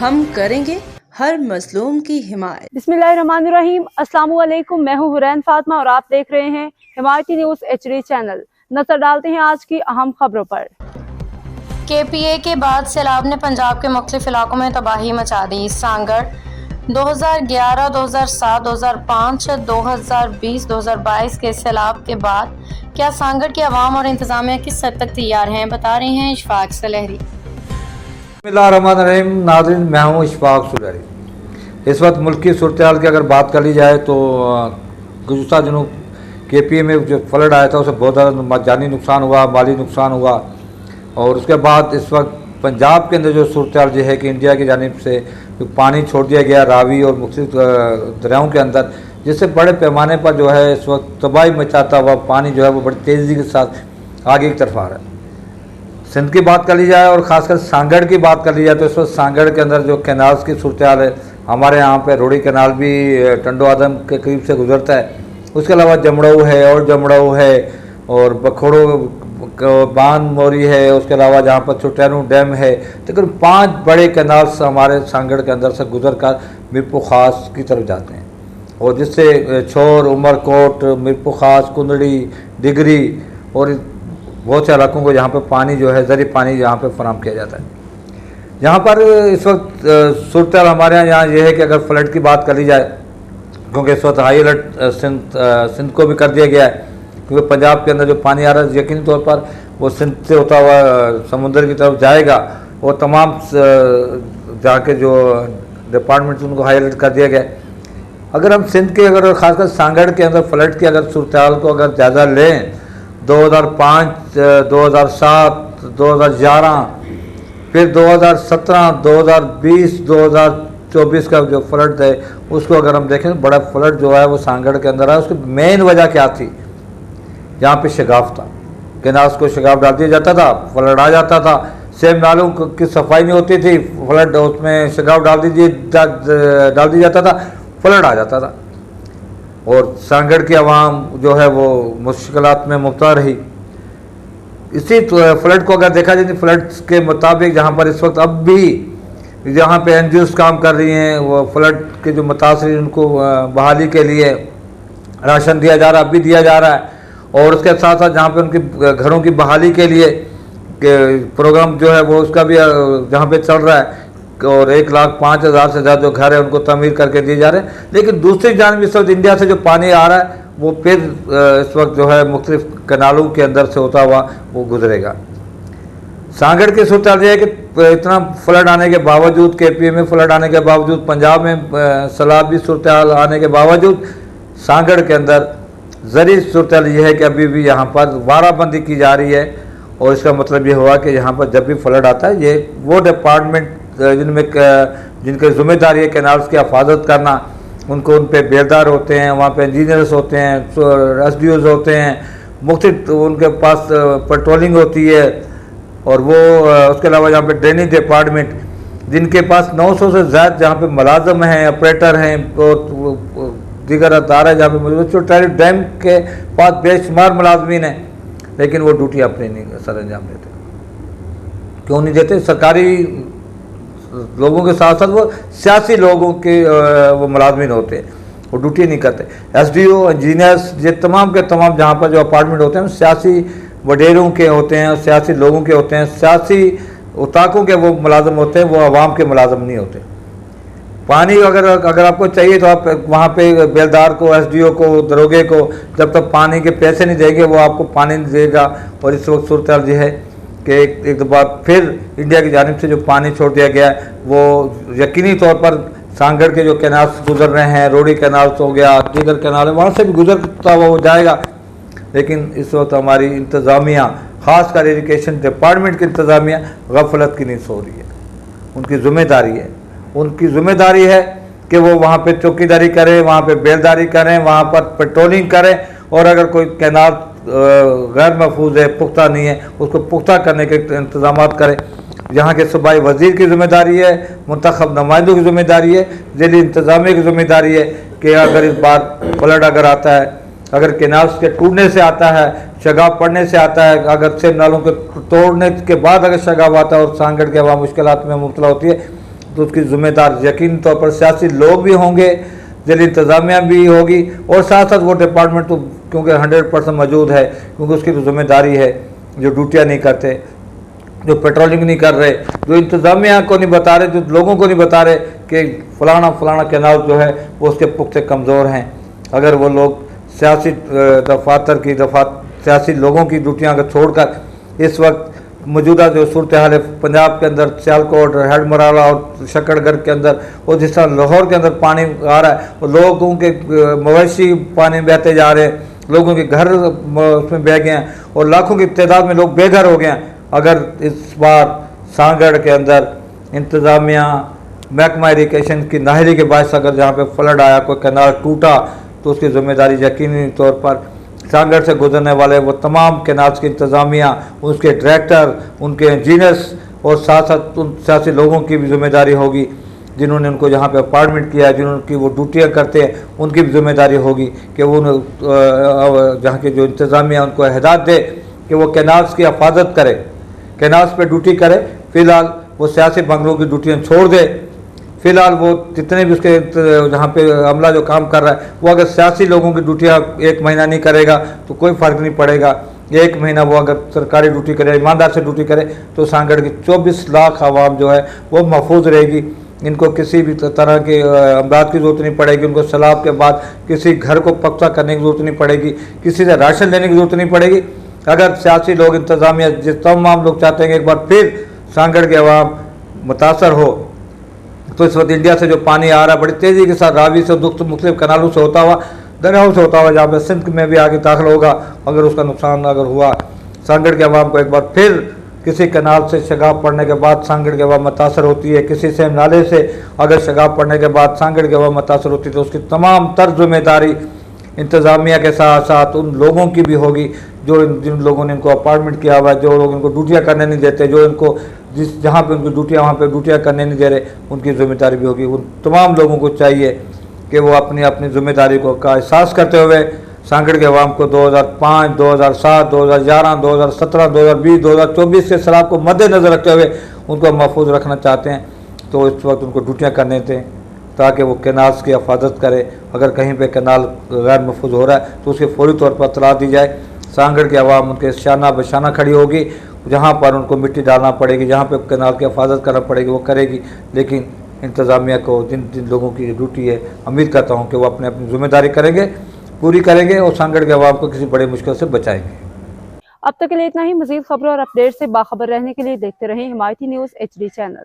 हम करेंगे हर मजलूम की हिमायत। बिस्मिल्लाहिर्रहमानिर्रहीम। अस्सलामु अलैकुम। मैं हूँ हुरैन फातिमा और आप देख रहे हैं हिमायती न्यूज़ HD चैनल। नजर डालते हैं आज की अहम खबरों पर। KPA के बाद सैलाब ने पंजाब के मुख्तलिफ इलाकों में तबाही मचा दी। सांगड़ 2011, 2007, 2005, 2020, 2022 के सैलाब के बाद क्या सांगड़ के अवाम और इंतजामिया किस हद तक तैयार हैं, बता रहे हैं इशफाक सुलहरी। बिस्मिल्लाहिर्रहमानिर्रहीम। नाज़रीन, मैं हूँ इशफाक सुलहरी। इस वक्त मुल्क की सूरत हाल की अगर बात कर ली जाए तो गुज़श्ता दिनों KPA में जो फ्लड आया था उससे बहुत ज़्यादा जानी नुकसान हुआ, माली नुकसान हुआ। और उसके बाद इस वक्त पंजाब के अंदर जो सूरत हाल जो है कि इंडिया की जानिब से जो पानी छोड़ दिया गया रावी और मुख्तलिफ दरियाओं के अंदर, जिससे बड़े पैमाने पर जो है इस वक्त तबाही मचाता हुआ पानी जो है वो बड़ी तेज़ी के साथ आगे की तरफ आ रहा है। सिंध की बात कर ली जाए और ख़ासकर सांगड़ की बात कर ली जाए तो इस वक्त सांगड़ के अंदर जो कैनाल्स की सूरत हाल है, हमारे यहाँ पे रोड़ी कैनाल भी टंडो आदम के करीब से गुजरता है। उसके अलावा जमड़ऊ है और जमड़ऊ है और बखोड़ो बांध मोरी है। उसके अलावा जहाँ पर छोटैनू डैम है। तकरीबन 5 बड़े कैनाल्स हमारे सांगड़ के अंदर से गुजर कर मिरपुर ख़ास की तरफ जाते हैं और जिससे छोर, उमरकोट, मिरपुर ख़ास, कुंदड़ी, डिगरी और बहुत से इलाकों को यहाँ पर पानी जो है ज़री पानी यहाँ पर फराहम किया जाता है। यहाँ पर इस वक्त सूरत हमारे यहाँ ये है कि अगर फ्लड की बात कर ली जाए, क्योंकि इस वक्त हाई अलर्ट सिंध को भी कर दिया गया है, क्योंकि पंजाब के अंदर जो पानी आ रहा है यकीनी तौर पर वो सिंध से होता हुआ समुद्र की तरफ जाएगा और तमाम जाके जो डिपार्टमेंट्स उनको हाई अलर्ट कर दिया गया है। अगर हम सिंध के अगर ख़ासकर सांगड़ के अंदर फ्लड की अगर सूरत हाल को अगर ज़्यादा लें, 2005, 2007, 2011, फिर 2017, 2020, 2024 का जो फ्लड है उसको अगर हम देखें, बड़ा फ्लड जो है वो सांगड़ के अंदर है। उसकी मेन वजह क्या थी? यहाँ पे शगाफ था, कैनाल्स को शगाफ डाल दिया जाता था, फ्लड आ जाता था। सेम नालों की सफाई नहीं होती थी, फ्लड उसमें शगाफ डाल दी जाता था, फ्लड आ जाता था और सांगड़ की आवाम जो है वो मुश्किलात में मुब्तला रही। इसी फ्लड को अगर देखा जाए, फ्लड के मुताबिक जहाँ पर इस वक्त अब भी जहाँ पे NGOs काम कर रही हैं, वो फ्लड के जो मुतासरीन उनको बहाली के लिए राशन दिया जा रहा है, अब भी दिया जा रहा है। और उसके साथ साथ जहाँ पे उनके घरों की बहाली के लिए प्रोग्राम जो है वो उसका भी जहाँ पे चल रहा है और 1,05,000 से ज़्यादा जो घर है उनको तमीर करके दिए जा रहे हैं। लेकिन दूसरी जानब इस वक्त इंडिया से जो पानी आ रहा है वो फिर इस वक्त जो है मुख्तलिफ कैनालों के अंदर से होता हुआ वो गुजरेगा। सांगड़ की सूरत हाल है कि इतना फ्लड आने के बावजूद, KPA में फ्लड आने के बावजूद, पंजाब में सैलाबी सूरत हाल आने के बावजूद, सांगड़ के अंदर ज़री सूरत हाल ये है कि अभी भी यहाँ पर वाराबंदी की जा रही है। और इसका मतलब ये हुआ कि यहाँ पर जब भी फ्लड आता है, ये वो डिपार्टमेंट जिनकी जिम्मेदारी है कैनाल्स की हिफाजत करना, उनको उन पर बेलदार होते हैं, वहाँ पे इंजीनियर्स होते हैं, SDOs होते हैं, मुख्तलिफ उनके पास पेट्रोलिंग होती है। और वो उसके अलावा यहाँ पे ड्रेनेज डिपार्टमेंट जिनके पास 900 से ज़्यादा जहाँ पे मुलाजम हैं, ऑपरेटर हैं और दीगर अदारा है जहाँ पे मौजूद डैम के पास बेशुमार मुलाजमीन हैं, लेकिन वो ड्यूटी अपनी नहीं सर अंजाम देते। क्यों नहीं देते? सरकारी लोगों के साथ साथ वो सियासी लोगों के वो मुलाजमीन होते हैं, वो ड्यूटी नहीं करते। SDO, इंजीनियर्स, ये तमाम के तमाम जहाँ पर जो अपार्टमेंट होते हैं सियासी वडेरों के होते हैं, सियासी लोगों के होते हैं, सियासी उताकों के वो मुलाजम होते हैं, वो आवाम के मुलाजम नहीं होते। पानी अगर आपको चाहिए तो आप वहाँ पे बेलदार को, SDO को, दरोगे को जब तक पानी के पैसे नहीं देंगे वो आपको पानी नहीं देगा। और इस वक्त सूरत हाल ये है कि एक दफ़ा फिर इंडिया की जानिब से जो पानी छोड़ दिया गया है वो यकीनी तौर पर सांगड़ के जो कैनाल्स गुजर रहे हैं, रोड़ी कैनाल्स हो गया, दीगर कैनाल है, वहाँ से भी गुजरता हुआ वो जाएगा। लेकिन इस वक्त हमारी इंतज़ामिया, ख़ासकर एजुकेशन डिपार्टमेंट की इंतज़ामिया गफलत की नहीं सो रही है। उनकी ज़िम्मेदारी है कि वो वहाँ पे चौकीदारी करें, वहाँ पे बेलदारी करें, वहाँ पर पेट्रोलिंग करें और अगर कोई कैनाल गैर महफूज है, पुख्ता नहीं है, उसको पुख्ता करने के इंतज़ाम करें। यहाँ के सूबाई वज़ीर की ज़िम्मेदारी है, मुंतखब नुमाइंदों की ज़िम्मेदारी है, ज़िली इंतज़ामिया की ज़िम्मेदारी है कि अगर इस बार फ्लड अगर आता है, अगर कैनाल्स के टूटने से आता है, शगाफ पड़ने से आता है, अगर सेब नालों के तोड़ने के बाद अगर शगाफ आता है और सांगड़ के अवाम मुश्किलात में मुब्तला होती है, तो उसकी जिम्मेदार यकीन तौर पर सियासी लोग भी होंगे, जिले इंतज़ामिया भी होगी, और साथ साथ वो डिपार्टमेंट तो क्योंकि 100% मौजूद है, क्योंकि उसकी तो जिम्मेदारी है, जो ड्यूटियाँ नहीं करते, जो पेट्रोलिंग नहीं कर रहे, जो इंतज़ामिया को नहीं बता रहे, जो लोगों को नहीं बता रहे कि फलाना फलाना कैनाल जो है वो उसके पुख्ते कमज़ोर हैं। अगर वो लोग सियासी दफातर की सियासी लोगों की ड्यूटियाँ को छोड़कर इस वक्त मौजूदा जो सूरत हाल है पंजाब के अंदर, सियालकोट, हेडमराला और शकरगढ़ के अंदर, और जिस तरह लाहौर के अंदर पानी आ रहा है और लोगों के मवेशी पानी में बहते जा रहे हैं, लोगों के घर उसमें बह गए हैं और लाखों की तादाद में लोग बेघर हो गए हैं। अगर इस बार सांगड़ के अंदर इंतज़ामिया महकमा इरिगेशन की नाहरी के बायस अगर जहाँ पे फ्लड आया, कोई कैनाल टूटा, तो उसकी जिम्मेदारी यकीनी तौर पर सांगड़ से गुजरने वाले वो तमाम कैनाल्स की इंतज़ामिया, उसके डायरेक्टर, उनके इंजीनियर्स और साथ साथ उन सियासी लोगों की भी जिम्मेदारी होगी जिन्होंने उनको यहाँ पे अपॉइंटमेंट किया है, जिन्होंने वो ड्यूटियाँ करते हैं, उनकी भी जिम्मेदारी होगी कि वो जहाँ के जो इंतज़ामिया उनको हिदायत दे कि वो कैनाल्स की हिफाजत करे, कैनाल्स पे ड्यूटी करे। फ़िलहाल वो सियासी बंगलों की ड्यूटियाँ छोड़ दे। फ़िलहाल वो जितने भी उसके जहाँ पे अमला जो काम कर रहा है, वो अगर सियासी लोगों की ड्यूटियाँ 1 महीना नहीं करेगा तो कोई फ़र्क नहीं पड़ेगा। 1 महीना वो अगर सरकारी ड्यूटी करे, ईमानदार से ड्यूटी करे, तो सांगड़ की 24 लाख आवाम जो है वो महफूज रहेगी। इनको किसी भी तरह के अमदाद की ज़रूरत नहीं पड़ेगी, उनको सैलाब के बाद किसी घर को पक्का करने की ज़रूरत नहीं पड़ेगी, किसी से राशन लेने की ज़रूरत नहीं पड़ेगी। अगर सियासी लोग, इंतज़ामिया, जिस तमाम लोग चाहते हैं कि एक बार फिर सांगड़ के अवाम मुतासर हो, तो इस वक्त इंडिया से जो पानी आ रहा है बड़ी तेज़ी के साथ रावी से मुख्तलिफ कनालों से होता हुआ, दरियाओं से होता हुआ, जहाँ पर सिंध में भी आगे दाखिल होगा, अगर उसका नुकसान अगर हुआ, सांगड़ के अवाम को एक बार फिर किसी कनाल से शगाब पड़ने के बाद सांगड़ के अवाम मुतासर होती है, किसी से नाले से अगर शगाब पड़ने के बाद सांगड़ के अवाम मुतासर होती है, तो उसकी तमाम तर जिम्मेदारी इंतज़ामिया के साथ साथ उन लोगों की भी होगी जिन लोगों ने इनको अपॉइंटमेंट किया हुआ है, जो लोग इनको ड्यूटियाँ करने नहीं देते, जो इनको जहाँ पे उनकी ड्यूटियाँ वहाँ पे ड्यूटियाँ करने नहीं दे रहे, उनकी जिम्मेदारी भी होगी। उन तमाम लोगों को चाहिए कि वो अपनी अपनी जिम्मेदारी का एहसास करते हुए सांगड़ के अवाम को 2005, 2007, 2011, 2017, 2020, 2024 के सैलाब को मद्देनज़र रखते हुए उनको महफूज रखना चाहते हैं, तो इस वक्त उनको ड्यूटियाँ करने दें ताकि वो कैनाल्स की हिफाजत करे। अगर कहीं पे कैनाल गैर महफूज हो रहा है तो उसके फौरी तौर पर इत्तला दी जाए। सांगड़ के अवाम उनके शाना बशाना खड़ी होगी, जहाँ पर उनको मिट्टी डालना पड़ेगी, जहाँ पे कैनाल की हिफाजत करना पड़ेगी वो करेगी। लेकिन इंतज़ामिया को जिन जिन लोगों की ड्यूटी है, उम्मीद करता हूँ कि वो अपनी अपनी जिम्मेदारी करेंगे, पूरी करेंगे और सांगड़ के अवाम को किसी बड़ी मुश्किल से बचाएंगे। अब तक के लिए इतना ही। मजीद खबरों और अपडेट से बाखबर रहने के लिए देखते रहें हिमायती न्यूज़ HD चैनल।